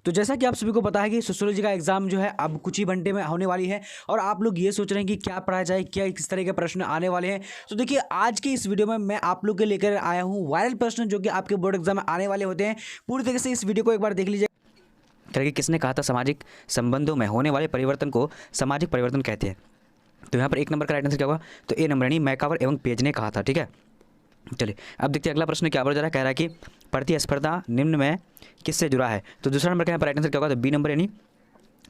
तो जैसा कि आप सभी को पता है कि सोशियोलॉजी का एग्जाम जो है अब कुछ ही घंटे में होने वाली है और आप लोग ये सोच रहे हैं कि क्या पढ़ा जाए, क्या किस तरह के प्रश्न आने वाले हैं। तो देखिए आज की इस वीडियो में मैं आप लोग के लेकर आया हूँ वायरल प्रश्न जो कि आपके बोर्ड एग्जाम में आने वाले होते हैं। पूरी तरीके से इस वीडियो को एक बार देख लीजिए। कि किसने कहा था सामाजिक संबंधों में होने वाले परिवर्तन को सामाजिक परिवर्तन कहते हैं। तो यहाँ पर एक नंबर का राइट आंसर क्या होगा, तो ए नंबर यानी मैकावर एवं पेज ने कहा था। ठीक है, चलिए अब देखते हैं अगला प्रश्न क्या बोला जा रहा है। कह रहा है कि प्रतिस्पर्धा निम्न में किससे जुड़ा है। तो दूसरा नंबर का यहाँ पर राइट आंसर क्या होगा, तो बी नंबर यानी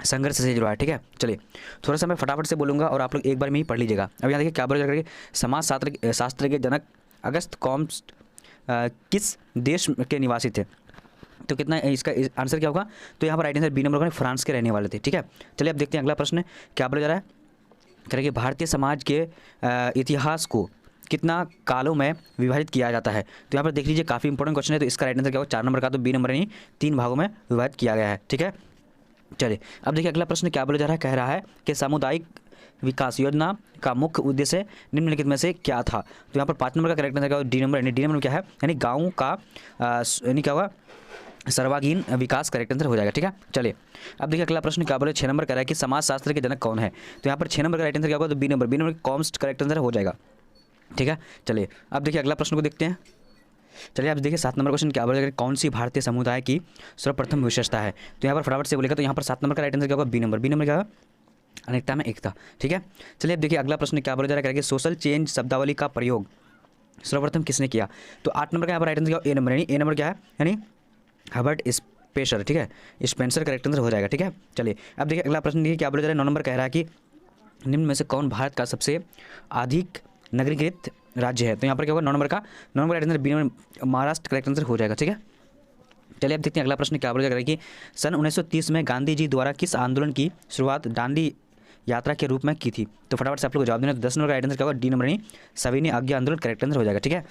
संघर्ष से जुड़ा है। ठीक है, चलिए थोड़ा सा मैं फटाफट से बोलूँगा और आप लोग एक बार में ही पढ़ लीजिएगा। अब यहाँ देखिए क्या बोला जा रहा है, समाज शास्त्र के जनक अगस्त कॉम्स्ट किस देश के निवासी थे। तो कितना इसका आंसर क्या होगा, तो यहाँ पर राइट आंसर बी नंबर होगा, फ्रांस के रहने वाले थे। ठीक है, चलिए अब देखते हैं अगला प्रश्न क्या बोला जा रहा है। कह रहे कि भारतीय समाज के इतिहास को कितना कालों में विभाजित किया जाता है। तो यहाँ पर देख लीजिए काफ़ी इंपॉर्टेंट क्वेश्चन है। तो इसका राइट आंसर क्या होगा, 4 नंबर का, तो बी नंबर यानी 3 भागों में विभाजित किया गया है। ठीक है, चलिए अब देखिए अगला प्रश्न क्या बोला जा रहा है। कह रहा है कि सामुदायिक विकास योजना का मुख्य उद्देश्य निम्नलिखित में से क्या था। तो यहाँ पर 5 नंबर का करेक्ट आंसर क्या होगा, डी नंबर यानी डी नंबर क्या है, यानी गाँव का यानी क्या होगा, सर्वांगीण विकास करेक्ट आंसर हो जाएगा। ठीक है, चलिए अब देखिए अगला प्रश्न क्या बोले, 6 नंबर कह रहा है कि समाजशास्त्र के जनक कौन है। तो यहाँ पर 6 नंबर का राइट आंसर क्या होगा, तो बी नंबर कॉम्स्ट करेक्ट आंसर हो जाएगा। ठीक है, चलिए अब देखिए अगला प्रश्न को देखते हैं। चलिए अब देखिए 7 नंबर क्वेश्चन क्या बोलेगा, कौन सी भारतीय समुदाय की सर्वप्रथम विशेषता है। तो यहाँ पर फटाफट से बोलेगा, तो यहाँ पर 7 नंबर का राइट आंसर क्या होगा, बी नंबर क्या होगा, अनेकता में एकता। ठीक है, चलिए अब देखिए अगला प्रश्न क्या बोला जा रहा है कि सोशल चेंज शब्दावली का प्रयोग सर्वप्रथम किसने किया। तो 8 नंबर का यहाँ पर राइट आंसर क्या होगा, ए नंबर यानी ए नंबर क्या है, यानी हर्बर्ट स्पेंसर। ठीक है, स्पेंसर करेक्ट आंसर हो जाएगा। ठीक है, चलिए अब देखिए अगला प्रश्न देखिए क्या बोला जा रहा है। 9 नंबर कह रहा है कि निम्न में से कौन भारत का सबसे अधिक नगरीकृत राज्य है। तो यहाँ पर क्या होगा, 9 नंबर का right answer b number Maharashtra correct answer हो जाएगा। ठीक है, चलिए अब देखते हैं अगला प्रश्न क्या बोला जा रहा है कि सन 1930 में गांधी जी द्वारा किस आंदोलन की शुरुआत दांडी यात्रा के रूप में की थी। तो फटाफट से आप लोग को जवाब देना। 10 नंबर का राइट आंसर क्या होगा, डी नंबर यानी सविनय आज्ञा आंदोलन करेक्ट आंसर हो जाएगा। ठीक है,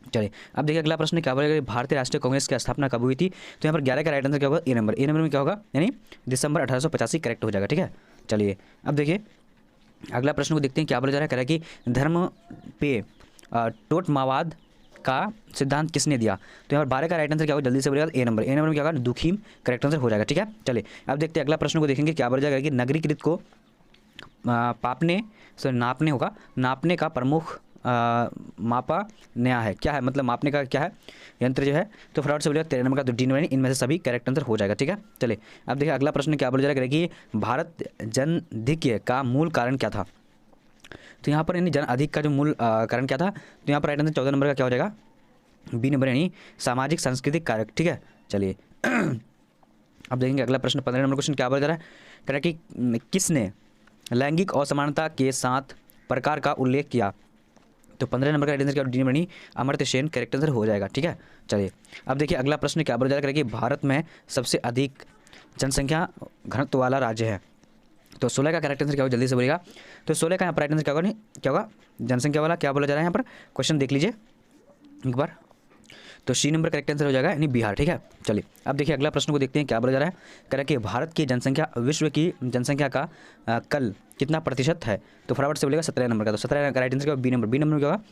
चलिए अब देखिए अगला प्रश्न क्या बोलेगा, भारतीय राष्ट्रीय कांग्रेस की स्थापना कब हुई थी। तो यहाँ पर 11 का राइट आंसर क्या होगा, ए नंबर में क्या होगा, यानी दिसंबर 1885 करेक्ट हो जाएगा। ठीक है, चलिए अब देखिए अगला प्रश्न को देखते हैं क्या बोला जा रहा है। कह रहा है कि धर्म पे टोटमावाद का सिद्धांत किसने दिया। तो यहाँ पर 12 का राइट आंसर क्या होगा, जल्दी से बोलेगा, ए नंबर में क्या होगा, दुखीम करेक्ट आंसर हो जाएगा। ठीक है, चलिए अब देखते हैं अगला प्रश्न को देखेंगे क्या बोला जाएगा कि नगरीकृत को नापने का प्रमुख मापा नया है क्या है, मतलब मापने का क्या है यंत्र जो है। तो फटाफट से बोलिएगा 13 नंबर का, तो डी नंबर इनमें से सभी करेक्ट आंसर हो जाएगा। ठीक है, चलिए अब देखिए अगला प्रश्न क्या बोला जा रहा है कि भारत जनधिक्य का मूल कारण क्या था। तो यहाँ पर यानी जन अधिक का जो मूल कारण क्या था। तो यहाँ पर राइट आंसर 14 नंबर का क्या हो जाएगा, बी नंबर यानी सामाजिक सांस्कृतिक कारक। ठीक है, चलिए अब देखेंगे अगला प्रश्न 15 नंबर क्वेश्चन क्या बोला जा रहा है। कह रहा है कि किसने लैंगिक असमानता के 7 प्रकार का उल्लेख किया। तो 15 नंबर का राइट आंसर क्या, डी नंबर यानी अमर्त्य सेन करेक्ट आंसर हो जाएगा। ठीक है, चलिए अब देखिए अगला प्रश्न क्या बोला जा रहा है कि भारत में सबसे अधिक जनसंख्या घनत्व वाला राज्य है। तो 16 का करेक्ट आंसर क्या होगा, जल्दी से बोलिएगा। तो 16 का यहाँ पर राइट आंसर क्या होगा, क्या होगा, जनसंख्या वाला क्या बोला जा रहा है। यहाँ पर क्वेश्चन देख लीजिए एक बार, तो सी नंबर करेक्ट आंसर हो जाएगा यानी बिहार। ठीक है, चलिए अब देखिए अगला प्रश्न को देखते हैं क्या बोला जा रहा है। कह रहा है कि भारत की जनसंख्या विश्व की जनसंख्या का कल कितना प्रतिशत है। तो फटाफट से बोलेगा 17 नंबर का, तो 17 का राइट आंसर क्या होगा, बी नंबर क्या होगा,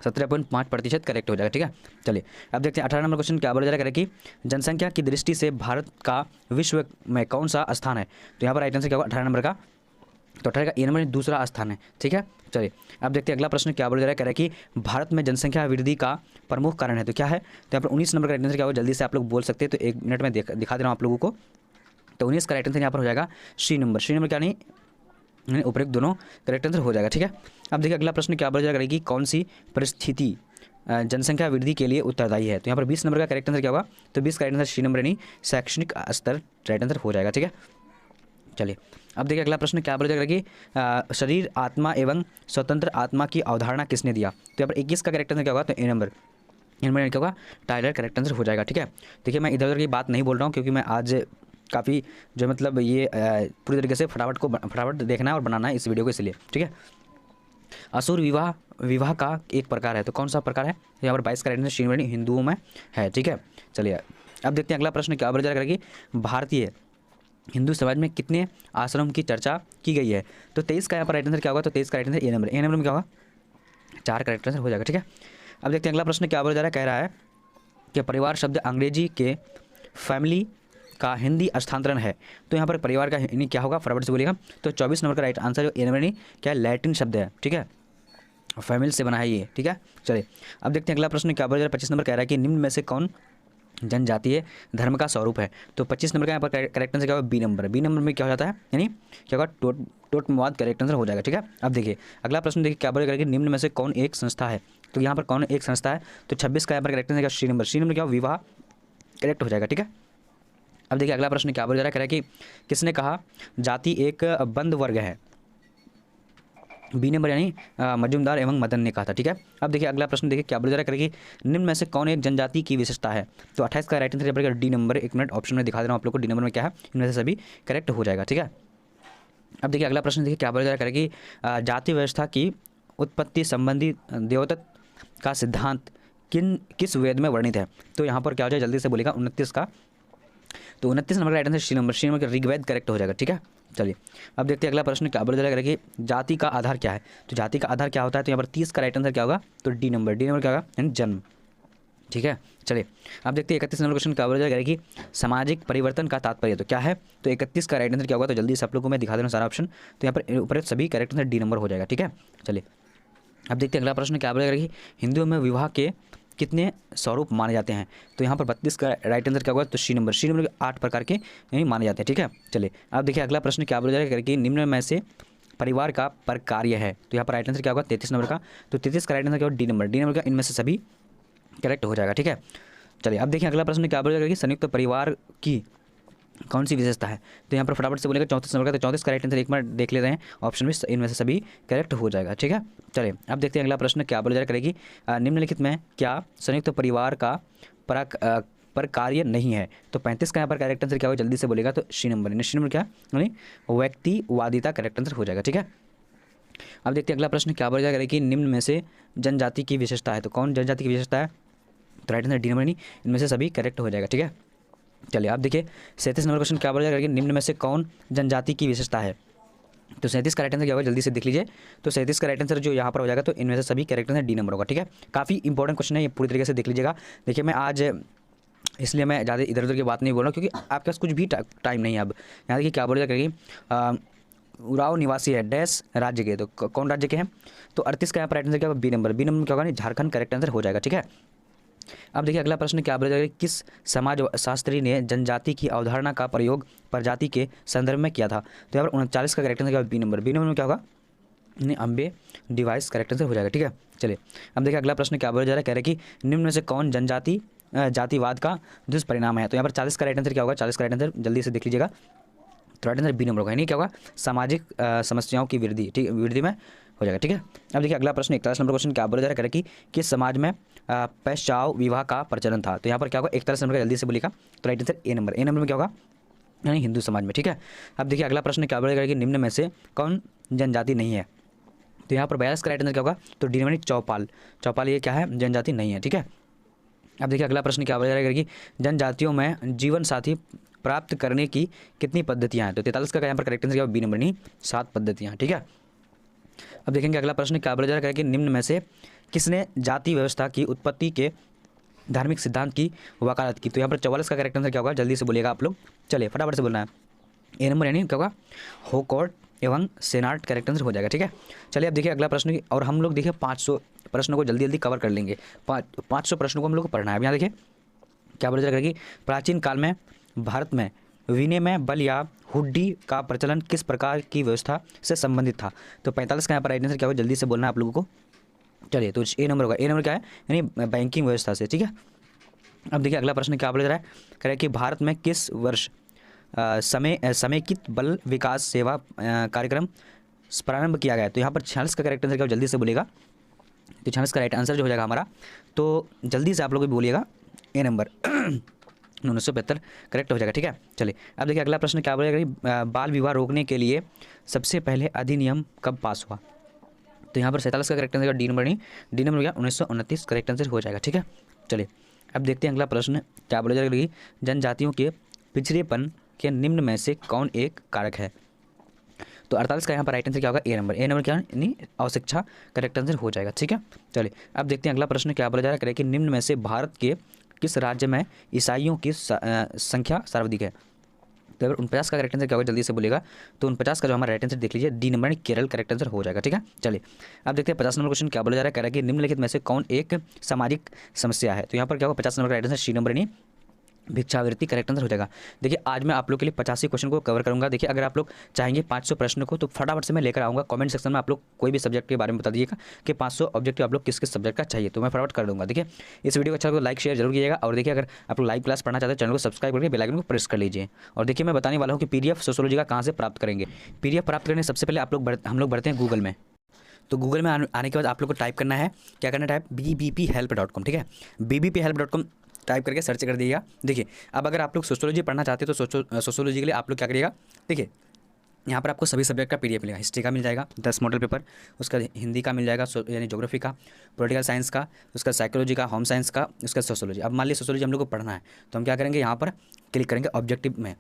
17.5% करेक्ट हो जाएगा। ठीक है, चलिए अब देखते हैं 18 नंबर क्वेश्चन क्या बोला जा रहा है कि जनसंख्या की दृष्टि से भारत का विश्व में कौन सा स्थान है। तो यहाँ पर राइट आंसर क्या होगा, 18 नंबर का, तो 18 का ए नंबर दूसरा स्थान है। ठीक है, चलिए अब देखते हैं अगला प्रश्न क्या बोला जा रहा है। कह रहा है कि भारत में जनसंख्या वृद्धि का प्रमुख कारण है। तो क्या है, तो यहाँ पर 19 नंबर का राइट आंसर क्या होगा, जल्दी से आप लोग बोल सकते हैं, तो 1 मिनट में दिखा दे रहा हूँ आप लोगों को। तो 19 का राइट आंसर यहाँ पर हो जाएगा सी नंबर क्या नहीं उपयुक्त दोनों करेक्ट आंसर हो जाएगा। ठीक है, अब देखिए अगला प्रश्न क्या बोला जा रहा है कि कौन सी परिस्थिति जनसंख्या वृद्धि के लिए उत्तरदायी है। तो यहाँ पर 20 नंबर का करेक्ट आंसर क्या होगा, तो 20 का राइट आंसर सी नंबर यानी शैक्षणिक स्तर राइट आंसर हो जाएगा। ठीक है, चलिए अब देखिए अगला प्रश्न क्या बोला जा रहा है कि शरीर आत्मा एवं स्वतंत्र आत्मा की अवधारणा किसने दिया। तो यहाँ पर 21 का करेक्ट आंसर क्या होगा, तो ए नंबर क्या होगा, टाइलर करेक्ट आंसर हो जाएगा। ठीक है, देखिए मैं इधर उधर की बात नहीं बोल रहा हूँ क्योंकि मैं आज काफ़ी जो मतलब ये पूरी तरीके से फटाफट देखना है और बनाना है इस वीडियो को, इसलिए। ठीक है, असुर विवाह का एक प्रकार है। तो कौन सा प्रकार है, यहाँ पर 22 का राइट आंसर सी नंबर हिंदुओं में है। ठीक है, चलिए अब देखते हैं अगला प्रश्न क्या बोला जा रहा है कि भारतीय हिंदू समाज में कितने आश्रम की चर्चा की गई है। तो 23 का यहाँ पर राइट आंसर क्या होगा, तो 23 का राइट आंसर ए नंबर में क्या होगा, 4 करेक्ट आंसर हो जाएगा। ठीक है, अब देखते हैं अगला प्रश्न क्या बोला जा रहा है। कह रहा है कि परिवार शब्द अंग्रेजी के फैमिली का हिंदी स्थानांतरण है। तो यहाँ पर परिवार का यानी क्या होगा, फटाफट से बोलिएगा। तो 24 नंबर का राइट आंसर जो ए नंबर नहीं क्या है, लैटिन शब्द है, ठीक है, फैमिली से बना है ये, ठीक है। चलिए अब देखते हैं अगला प्रश्न क्या बोला जा रहा है। 25 नंबर कह रहा है कि निम्न में से कौन जनजातीय धर्म का स्वरूप है। तो 25 नंबर का यहाँ पर करेक्ट आंसर क्या होगा, बी नंबर। बी नंबर में क्या हो जाता है, यानी क्या होगा, टोटमवाद करेक्ट आंसर हो जाएगा, ठीक है। अब देखिए अगला प्रश्न देखिए क्या बोलेगा कि निम्न में से कौन एक संस्था है। तो यहाँ पर कौन एक संस्था है, तो 26 का यहाँ पर करेक्ट आंसर क्या, सी नंबर। सी नंबर क्या हो, विवाह करेक्ट हो जाएगा, ठीक है। अब देखिए अगला प्रश्न क्या बोला जा रहा है, कह रहा है कि किसने कहा जाति एक बंद वर्ग है। बी नंबर यानी मजूमदार एवं मदन ने कहा था, ठीक है। अब देखिए अगला प्रश्न देखिए क्या बोला जा रहा है, करेगी निम्न में से कौन एक जनजाति की विशेषता है। तो 28 का राइट आंसर डी नंबर। एक मिनट ऑप्शन में दिखा दे रहा हूँ आप लोग को, डी नंबर में क्या है, इनमें से सभी करेक्ट हो जाएगा, ठीक है। अब देखिए अगला प्रश्न देखिए क्या बोला जा रहा है, करेगी जाति व्यवस्था की उत्पत्ति संबंधी देवतत्व का सिद्धांत किस वेद में वर्णित है। तो यहाँ पर क्या हो जाए, जल्दी से बोलेगा 29 का। तो 29 नंबर का right answer c number. C number का ऋग्वेद करेक्ट हो जाएगा, ठीक है। चलिए अब देखते हैं अगला प्रश्न क्या बोला जाएगा कि जाति का आधार क्या है। तो जाति का आधार क्या होता है, तो यहाँ पर 30 का राइट आंसर क्या होगा, तो डी नंबर। डी नंबर क्या होगा, यानी जन्म, ठीक है। चलिए अब देखते हैं 31 नंबर क्वेश्चन क्या बोला जाएगा कि सामाजिक परिवर्तन का तात्पर्य तो क्या है। तो 31 का राइट आंसर क्या होगा, तो जल्दी से आप लोगों को मैं दिखा दे रहा हूँ सारा ऑप्शन। तो यहाँ पर ऊपर सभी करेक्ट आंसर डी नंबर हो जाएगा, ठीक है। चलिए अब देखते हैं अगला प्रश्न क्या बोला जाएगा कि हिंदुओं में विवाह के कितने स्वरूप माने जाते हैं। तो यहाँ पर 32 का राइट आंसर क्या होगा, तो सी नंबर। सी नंबर 8 प्रकार के यानी माने जाते हैं, ठीक है। चलिए अब देखिए अगला प्रश्न क्या बोला जाएगा कि निम्न में से परिवार का प्रकार्य है। तो यहाँ पर राइट आंसर क्या होगा, 33 नंबर का। तो 33 का राइट आंसर क्या होगा, डी नंबर। डी नंबर का इनमें से सभी करेक्ट हो जाएगा, ठीक है। चलिए अब देखिए अगला प्रश्न क्या बोला जाएगा कि संयुक्त परिवार की कौन सी विशेषता है। तो यहाँ पर फटाफट से बोलेगा 34 नंबर का। तो 34 का राइट आंसर एक बार देख लेते हैं ऑप्शन में, इनमें से सभी करेक्ट हो जाएगा, ठीक है। चलिए अब देखते हैं अगला प्रश्न क्या बोला जा करेगी निम्नलिखित में क्या संयुक्त परिवार का पर कार्य नहीं है। तो 35 का यहाँ पर करेक्ट आंसर क्या होगा, जल्दी से बोलेगा, तो सी नंबर। सी नंबर क्या यानी व्यक्तिवादिता करेक्ट आंसर हो जाएगा, ठीक है। अब देखते हैं अगला प्रश्न क्या बोला जाएगा कि निम्न में से जनजाति की विशेषता है। तो कौन जनजाति की विशेषता है, तो राइट आंसर डी नंबर। नहीं, इनमें से सभी करेक्ट हो जाएगा, ठीक है। चलिए आप देखिए 37 नंबर क्वेश्चन क्या बोला जाएगा कि निम्न में से कौन जनजाति की विशेषता है। तो 37 का राइट आंसर क्या होगा, जल्दी से देख लीजिए। तो 37 का राइट आंसर जो यहाँ पर हो जाएगा, तो इनमें से सभी करेक्ट आंसर डी नंबर होगा, ठीक है। काफ़ी इंपॉर्टेंट क्वेश्चन है, ये पूरी तरीके से देख लीजिएगा। देखिए मैं आज इसलिए मैं ज़्यादा इधर उधर की बात नहीं बोल रहा हूँ, क्योंकि आपके पास कुछ भी टाइम नहीं है। अब यहाँ देखिए क्या बोला जाएगा कि उराव निवासी है डैश राज्य के। तो कौन राज्य के हैं, तो 38 का यहाँ पर राइट आंसर क्या होगा, बी नंबर। बी नंबर क्या होगा, झारखंड करेक्ट आंसर हो जाएगा, ठीक है। अब देखिए अगला प्रश्न क्या बोला जाएगा, किस समाज शास्त्री ने जनजाति की अवधारणा का प्रयोग प्रजाति के संदर्भ में किया था। तो यहाँ पर 39 का करेक्ट आंसर क्या, बी नंबर। बी नंबर में क्या होगा, अम्बे डिवाइस करेक्ट आंसर हो जाएगा, ठीक है। चलिए अब देखिए अगला प्रश्न क्या बोला जा रहा है, कह रहे हैं कि निम्न में से कौन जनजाति जातिवाद का दुष्परिणाम है। तो यहाँ पर 40 का राइट आंसर क्या होगा, 40 का राइट आंसर जल्दी से देख लीजिएगा। तो राइट आंसर बी नंबर होगा, यानी क्या होगा, सामाजिक समस्याओं की वृद्धि, ठीक है, वृद्धि में हो जाएगा, ठीक है। अब देखिए अगला प्रश्न 41 नंबर क्वेश्चन क्या बोला जा रहा है, कि किस समाज में पश्चाव विवाह का प्रचलन था। तो यहाँ पर क्या होगा, 41 नंबर का जल्दी से बोलिएगा। तो right answer A number. A number में क्या होगा, यानी हिंदू समाज में, ठीक है। अब देखिए अगला प्रश्न क्या बोला कि निम्न में से कौन जनजाति नहीं है। तो यहाँ पर 42 का राइट आंसर क्या होगा, तो डी नंबर चौपाल। चौपाल ये क्या है, जनजाति नहीं है, ठीक है। अब देखिए अगला प्रश्न क्या बोला जा रहा है कि जनजातियों में जीवन साथी प्राप्त करने की कितनी पद्धतियाँ हैं। तो 43 का यहाँ पर करेक्ट आंसर क्या होगा, बी नंबर, नहीं 7 पद्धतियाँ, ठीक है। अब देखेंगे अगला प्रश्न क्या बोला जा रहा है कि निम्न में से किसने जाति व्यवस्था की उत्पत्ति के धार्मिक सिद्धांत की वकालत की। तो यहाँ पर 44 का करेक्ट आंसर क्या होगा, जल्दी से बोलिएगा आप लोग। चलिए फटाफट से बोलना है, ए नंबर यानी क्या होगा, होकोर्ट एवं सेनाट करेक्ट आंसर हो जाएगा, ठीक है। चलिए अब देखिए अगला प्रश्न, और हम लोग देखिए 500 प्रश्नों को जल्दी जल्दी कवर कर लेंगे। 500 प्रश्नों को हम लोग को पढ़ना है। अब यहाँ देखिए क्या बोला जा रहा है कि प्राचीन काल में भारत में विनिमय बल या हुड्डी का प्रचलन किस प्रकार की व्यवस्था से संबंधित था। तो 45 का यहाँ पर राइट आंसर क्या होगा, जल्दी से बोलना है आप लोगों को। चलिए तो ए नंबर होगा। ए नंबर क्या है, यानी बैंकिंग व्यवस्था से, ठीक है। अब देखिए अगला प्रश्न क्या बोला जा रहा है, कह रहा है कि भारत में किस वर्ष समेकित बल विकास सेवा कार्यक्रम प्रारंभ किया गया। तो यहाँ पर 46 का करेक्ट आंसर क्या, जल्दी से बोलेगा। तो 46 का राइट आंसर जो हो जाएगा हमारा, तो जल्दी से आप लोग भी बोलिएगा, ए नंबर 1975 करेक्ट हो जाएगा, ठीक है। चलिए अब देखिए अगला प्रश्न क्या बोलेगा कि बाल विवाह रोकने के लिए सबसे पहले अधिनियम कब पास हुआ। तो यहाँ पर 47 का करेक्ट आंसर डी नंबर, नहीं डी नंबर हो गया 1929 करेक्ट आंसर हो जाएगा, ठीक है। चलिए अब देखते हैं अगला प्रश्न क्या बोला जाएगा कि जनजातियों के पिछड़ेपन के निम्न में से कौन एक कारक है। तो 48 का यहाँ पर राइट आंसर क्या होगा, ए नंबर। ए नंबर क्या यानी अशिक्षा करेक्ट आंसर हो जाएगा, ठीक है। चलिए अब देखते हैं अगला प्रश्न क्या बोला जा रहा है कि निम्न में से भारत के किस राज्य में ईसाइयों की संख्या सर्वाधिक है। तो अगर 49 का करेक्ट आंसर क्या होगा जल्दी से बोलेगा। तो 49 का जो हमारा राइट आंसर देख लीजिए, D number Kerala correct answer हो जाएगा। ठीक है, चलिए अब देखते हैं 50 नंबर क्वेश्चन क्या बोला जा रहा है। कह रहा है कि निम्नलिखित में से कौन एक सामाजिक समस्या है। तो यहाँ पर क्या होगा 50 नंबर का राइट आंसर सी नंबर यानी भिक्षावृत्ति करेक्ट आंसर हो जाएगा। देखिए आज मैं आप लोग के लिए 85 क्वेश्चन को कवर करूंगा। देखिए अगर आप लोग चाहेंगे 500 प्रश्न को तो फटाफट से मैं लेकर आऊँगा। कमेंट सेक्शन में आप लोग कोई भी सब्जेक्ट के बारे में बता दीजिएगा कि 500 ऑब्जेक्टिव आप लोग किस किस सब्जेक्ट का चाहिए, तो मैं फटाफट कर दूंगा। देखिए इस वीडियो को अच्छा लगे तो लाइक शेयर जरूर कीजिएगा। और देखिए अगर आप लोग लाइव क्लास पढ़ना चाहते हैं चैनल को सब्सक्राइब करके बेल आइकन को प्रेस कर लीजिए। और देखिए मैं बताने वाला हूँ कि पीडीएफ सोशियोलॉजी का कहाँ से प्राप्त करेंगे। पीडीएफ प्राप्त करने सबसे पहले हम लोग बढ़ते हैं गूगल में। तो गूगल में आने के बाद आप लोग को टाइप करना है, क्या करना है, टाइप bbphelp.com। ठीक है, bbphelp.com टाइप करके सर्च कर दीजिएगा। देखिए अब अगर आप लोग सोशियोलॉजी पढ़ना चाहते हो तो सोशियोलॉजी के लिए आप लोग क्या करिएगा, देखिए यहाँ पर आपको सभी सब्जेक्ट का पीडीएफ मिलेगा। हिस्ट्री का मिल जाएगा 10 मॉडल पेपर, उसका हिंदी का मिल जाएगा यानी ज्योग्राफी का, पॉलिटिकल साइंस का, उसका साइकोलॉजी का, होम साइंस का, उसका सोशियोलॉजी। अब मान लीजिए सोशियोलॉजी हम लोग को पढ़ना है तो हम क्या करेंगे, यहाँ पर क्लिक करेंगे ऑब्जेक्टिव में।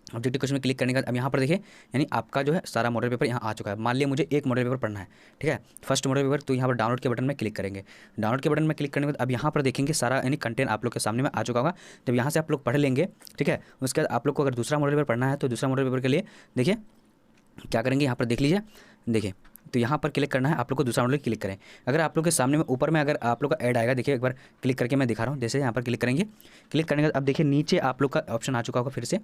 ऑब्जेक्टिव क्वेश्चन में क्लिक करने के बाद अब यहाँ पर देखिए यानी आपका जो है सारा मॉडल पेपर यहाँ आ चुका है। मान लिया मुझे एक मॉडल पेपर पढ़ना है, ठीक है, फर्स्ट मॉडल पेपर, तो यहाँ पर डाउनलोड के बटन में क्लिक करेंगे। डाउनलोड के बटन में क्लिक करने के बाद अब यहाँ पर देखेंगे सारा यानी कंटेंट आप लोग के सामने में आ चुका होगा। जब यहाँ से आप लोग पढ़ लेंगे, ठीक है, उसके बाद आप लोग को अगर दूसरा मॉडल पेपर पढ़ना है तो दूसरा मॉडल पेपर के लिए देखिए क्या करेंगे, यहाँ पर देख लीजिए, देखिए तो यहाँ पर क्लिक करना है आप लोग को, दूसरा मॉडल क्लिक करें। अगर आप लोग के सामने में ऊपर में अगर आप लोग का ऐड आएगा, देखिए एक बार क्लिक करके मैं दिखा रहा हूँ। जैसे यहाँ पर क्लिक करेंगे, क्लिक करने के बाद अब देखिए नीचे आप लोग का ऑप्शन आ चुका होगा फिर से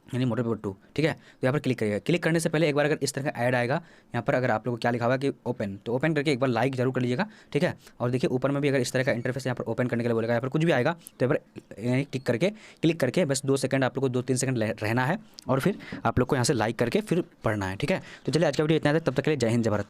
यानी मॉडल पेपर 2। ठीक है, तो यहाँ पर क्लिक करिएगा। क्लिक करने से पहले एक बार अगर इस तरह का ऐड आएगा यहाँ पर, अगर आप लोगों को क्या लिखा हुआ कि ओपन, तो ओपन करके एक बार लाइक जरूर कर लीजिएगा। ठीक है, और देखिए ऊपर में भी अगर इस तरह का इंटरफेस यहाँ पर ओपन करने के लिए बोलेगा, यहाँ पर कुछ भी आएगा तो यहाँ पर यानी क्लिक करके बस 2 सेकंड आप लोग को 2-3 सेकंड रहना है और फिर आप लोग को यहाँ से लाइक करके फिर पढ़ना है। ठीक है, तो चलिए आज का वीडियो इतना है, तब तक के लिए जय हिंद जय भारत।